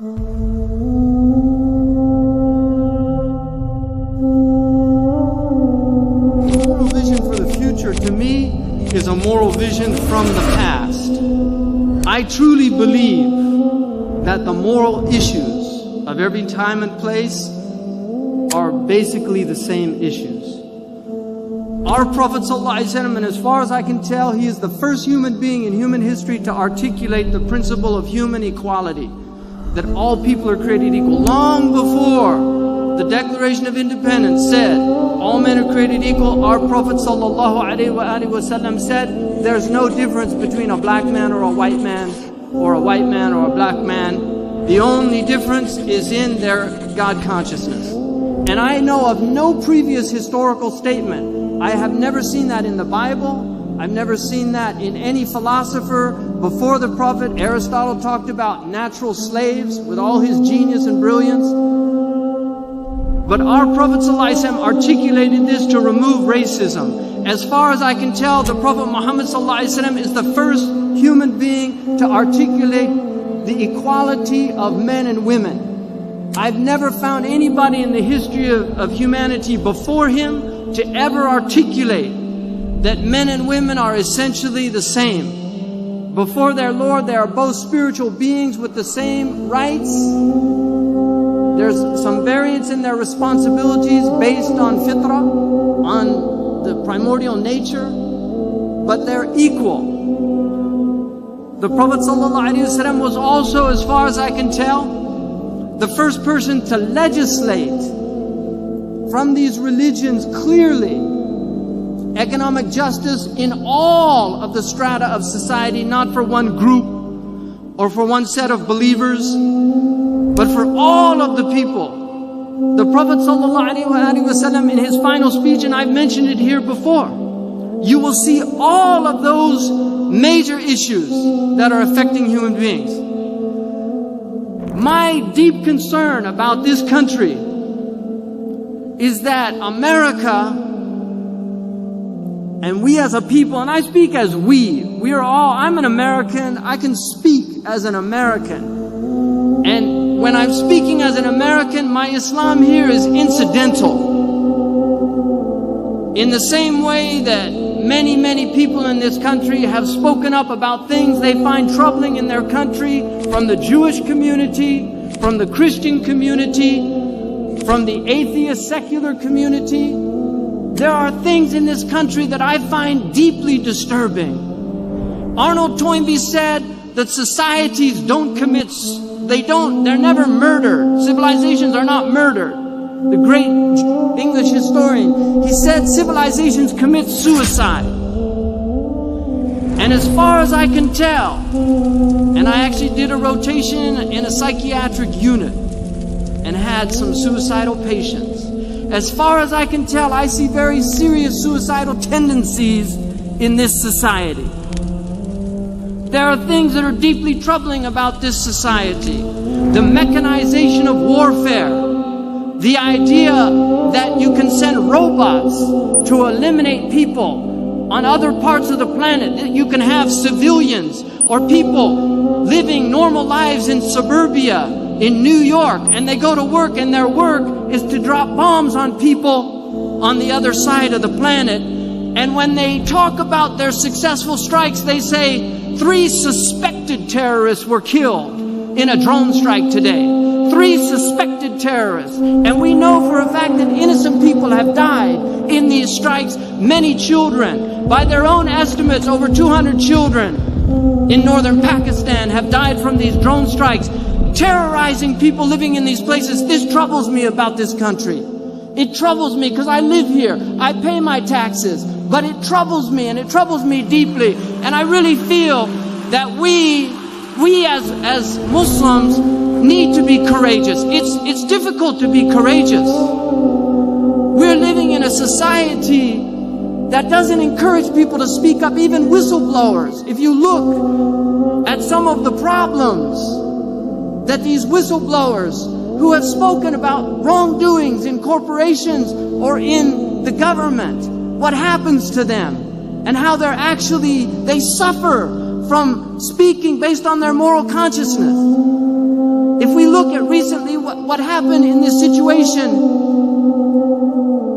Moral vision for the future, to me, is a moral vision from the past. I truly believe that the moral issues of every time and place are basically the same issues. Our Prophet ﷺ, and as far as I can tell, he is the first human being in human history to articulate the principle of human equality, that all people are created equal. Long before the Declaration of Independence said all men are created equal, our Prophet ﷺ said there's no difference between a black man or a white man, or a white man or a black man. The only difference is in their God consciousness. And I know of no previous historical statement. I have never seen that in the Bible. I've never seen that in any philosopher before the Prophet. Aristotle talked about natural slaves with all his genius and brilliance. But our Prophet ﷺ articulated this to remove racism. As far as I can tell, the Prophet Muhammad ﷺ is the first human being to articulate the equality of men and women. I've never found anybody in the history of humanity before him to ever articulate that men and women are essentially the same. Before their Lord, they are both spiritual beings with the same rights. There's some variance in their responsibilities based on fitrah, on the primordial nature, but they're equal. The Prophet ﷺ was also, as far as I can tell, the first person to legislate from these religions clearly economic justice in all of the strata of society, not for one group or for one set of believers, but for all of the people. The Prophet ﷺ in his final speech, and I've mentioned it here before, you will see all of those major issues that are affecting human beings. My deep concern about this country is that America, and we as a people, and I speak as we are all, I'm an American, I can speak as an American. And when I'm speaking as an American, my Islam here is incidental. In the same way that many people in this country have spoken up about things they find troubling in their country, from the Jewish community, from the Christian community, from the atheist secular community. There are things in this country that I find deeply disturbing. Arnold Toynbee said that societies don't commit, they're never murdered. Civilizations are not murdered. The great English historian, he said civilizations commit suicide. And as far as I can tell, and I actually did a rotation in a psychiatric unit and had some suicidal patients. As far as I can tell, I see very serious suicidal tendencies in this society. There are things that are deeply troubling about this society. The mechanization of warfare. The idea that you can send robots to eliminate people on other parts of the planet. That you can have civilians or people living normal lives in suburbia in New York, and they go to work and their work is to drop bombs on people on the other side of the planet. And when they talk about their successful strikes, they say 3 suspected terrorists were killed in a drone strike today. 3 suspected terrorists. And we know for a fact that innocent people have died in these strikes. Many children, by their own estimates, over 200 children in northern Pakistan have died from these drone strikes, terrorizing people living in these places. This troubles me about this country. It troubles me because I live here. I pay my taxes. But it troubles me, and it troubles me deeply. And I really feel that we as Muslims need to be courageous. It's difficult to be courageous. We're living in a society that doesn't encourage people to speak up, even whistleblowers. If you look at some of the problems that these whistleblowers who have spoken about wrongdoings in corporations or in the government, what happens to them, and how they suffer from speaking based on their moral consciousness. If we look at recently what happened in this situation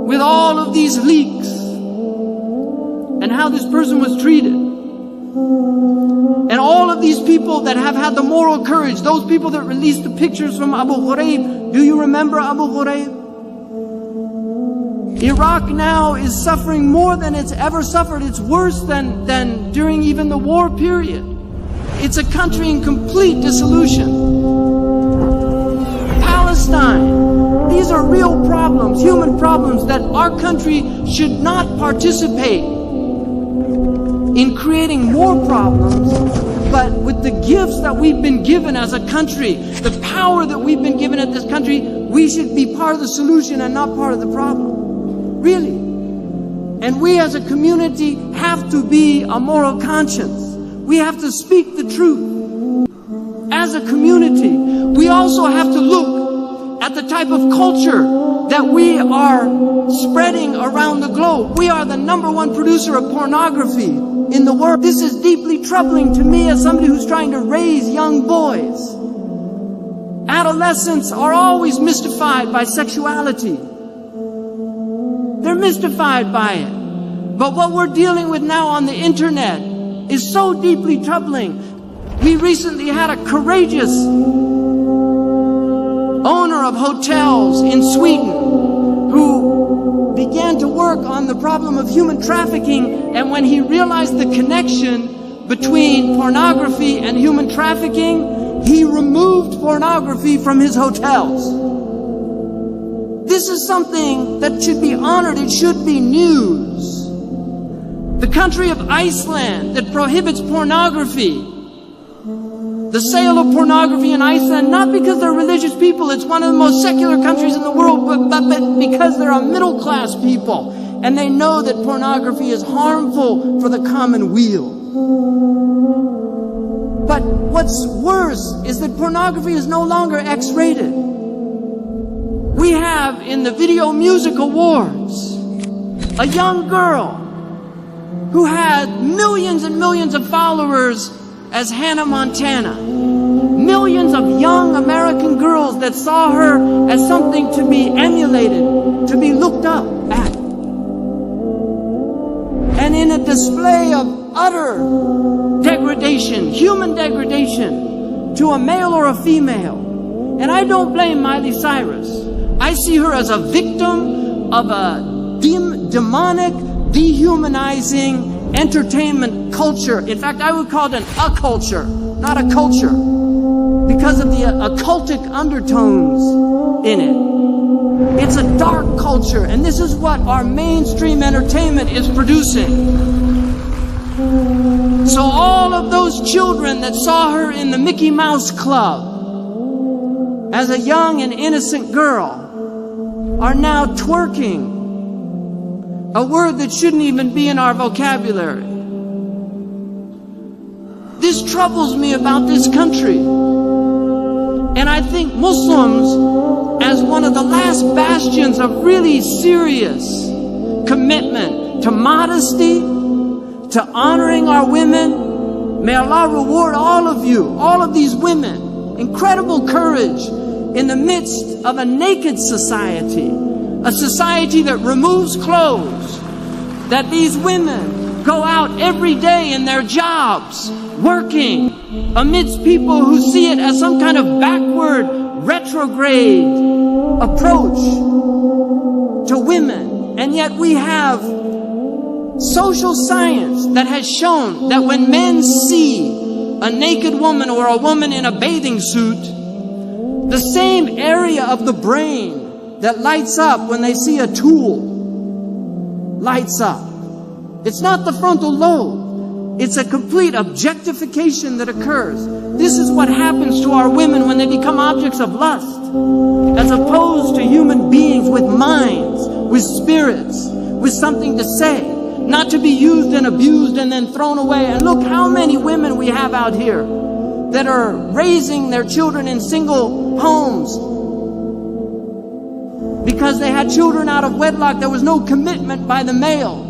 with all of these leaks and how this person was treated, and all of these people that have had the moral courage, those people that released the pictures from Abu Ghraib. Do you remember Abu Ghraib? Iraq now is suffering more than it's ever suffered. It's worse than during even the war period. It's a country in complete dissolution. Palestine. These are real problems, human problems, that our country should not participate in creating more problems, but with the gifts that we've been given as a country, the power that we've been given at this country, we should be part of the solution and not part of the problem. Really. And we as a community have to be a moral conscience. We have to speak the truth. As a community, we also have to look at the type of culture that we are spreading around the globe. We are the #1 producer of pornography in the world. This is deeply troubling to me as somebody who's trying to raise young boys. Adolescents are always mystified by sexuality. They're mystified by it. But what we're dealing with now on the internet is so deeply troubling. We recently had a courageous owner of hotels in Sweden who began to work on the problem of human trafficking, and when he realized the connection between pornography and human trafficking, he removed pornography from his hotels. This is something that should be honored. It should be news. The country of Iceland that prohibits pornography, the sale of pornography in Iceland, not because they're religious people, it's one of the most secular countries in the world, but because they're a middle-class people, and they know that pornography is harmful for the common weal. But what's worse is that pornography is no longer X-rated. We have in the Video Music Awards a young girl who had millions and millions of followers as Hannah Montana. Millions of young American girls that saw her as something to be emulated, to be looked up at. And in a display of utter degradation, human degradation, to a male or a female. And I don't blame Miley Cyrus. I see her as a victim of a demonic, dehumanizing entertainment culture. In fact, I would call it an occulture, not a culture, because of the occultic undertones in it. It's a dark culture, and this is what our mainstream entertainment is producing. So all of those children that saw her in the Mickey Mouse Club as a young and innocent girl are now twerking, a word that shouldn't even be in our vocabulary. This troubles me about this country. And I think Muslims, as one of the last bastions of really serious commitment to modesty, to honoring our women, may Allah reward all of you, all of these women, incredible courage in the midst of a naked society, a society that removes clothes, that these women go out every day in their jobs, working amidst people who see it as some kind of backward, retrograde approach to women. And yet we have social science that has shown that when men see a naked woman or a woman in a bathing suit, the same area of the brain that lights up when they see a tool lights up. It's not the frontal lobe. It's a complete objectification that occurs. This is what happens to our women when they become objects of lust, as opposed to human beings with minds, with spirits, with something to say, not to be used and abused and then thrown away. And look how many women we have out here that are raising their children in single homes because they had children out of wedlock. There was no commitment by the male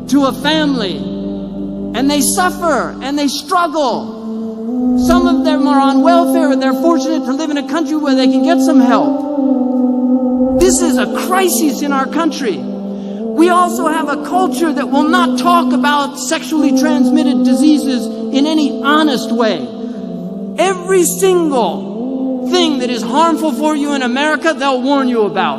to a family, and they suffer and they struggle. Some of them are on welfare and they're fortunate to live in a country where they can get some help. This is a crisis in our country. We also have a culture that will not talk about sexually transmitted diseases in any honest way. Every single thing that is harmful for you in America, they'll warn you about.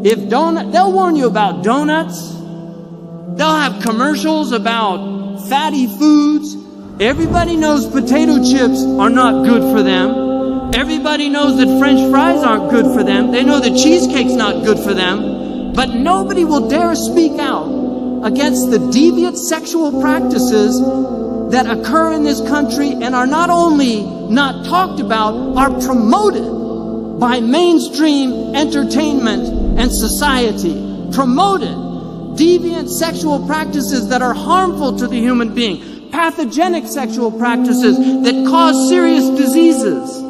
They'll warn you about donuts. They'll have commercials about fatty foods. Everybody knows potato chips are not good for them. Everybody knows that French fries aren't good for them. They know that cheesecake's not good for them. But nobody will dare speak out against the deviant sexual practices that occur in this country and are not only not talked about, are promoted by mainstream entertainment and society. Promoted. Deviant sexual practices that are harmful to the human being. Pathogenic sexual practices that cause serious diseases.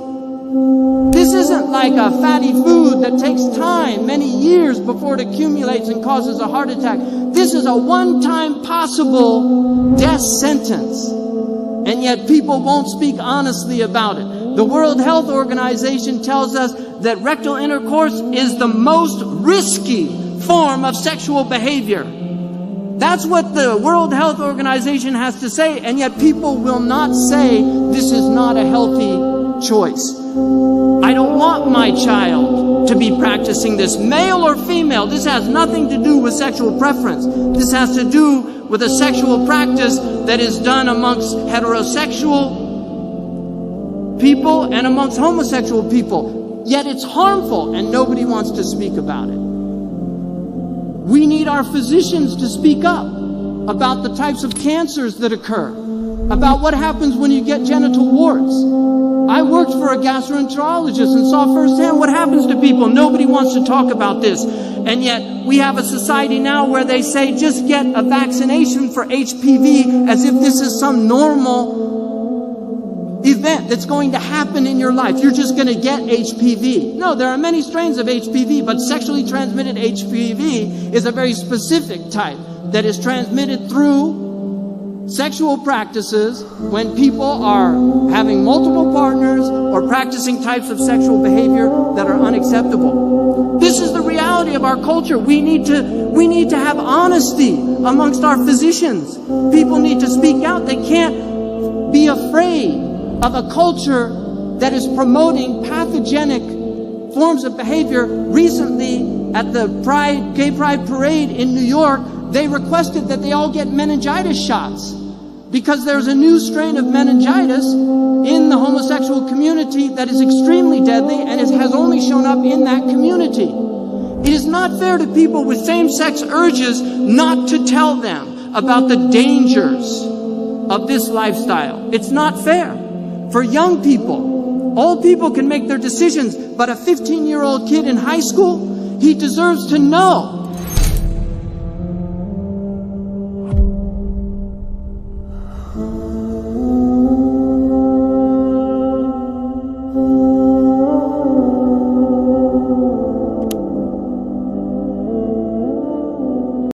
This isn't like a fatty food that takes time, many years before it accumulates and causes a heart attack. This is a one-time possible death sentence. And yet people won't speak honestly about it. The World Health Organization tells us that rectal intercourse is the most risky form of sexual behavior. That's what the World Health Organization has to say, and yet people will not say this is not a healthy choice. I don't want my child to be practicing this, male or female. This has nothing to do with sexual preference. This has to do with a sexual practice that is done amongst heterosexual people and amongst homosexual people. Yet it's harmful and nobody wants to speak about it. We need our physicians to speak up about the types of cancers that occur, about what happens when you get genital warts. I worked for a gastroenterologist and saw firsthand what happens to people. Nobody wants to talk about this. And yet we have a society now where they say just get a vaccination for HPV as if this is some normal event that's going to happen in your life. You're just going to get HPV. No, there are many strains of HPV, but sexually transmitted HPV is a very specific type that is transmitted through sexual practices when people are having multiple partners or practicing types of sexual behavior that are unacceptable. This is the reality of our culture. We need to have honesty amongst our physicians. People need to speak out. They can't be afraid of a culture that is promoting pathogenic forms of behavior. Recently, at the Gay Pride Parade in New York, they requested that they all get meningitis shots because there's a new strain of meningitis in the homosexual community that is extremely deadly and has only shown up in that community. It is not fair to people with same-sex urges not to tell them about the dangers of this lifestyle. It's not fair. For young people, old people can make their decisions, but a 15-year-old kid in high school, he deserves to know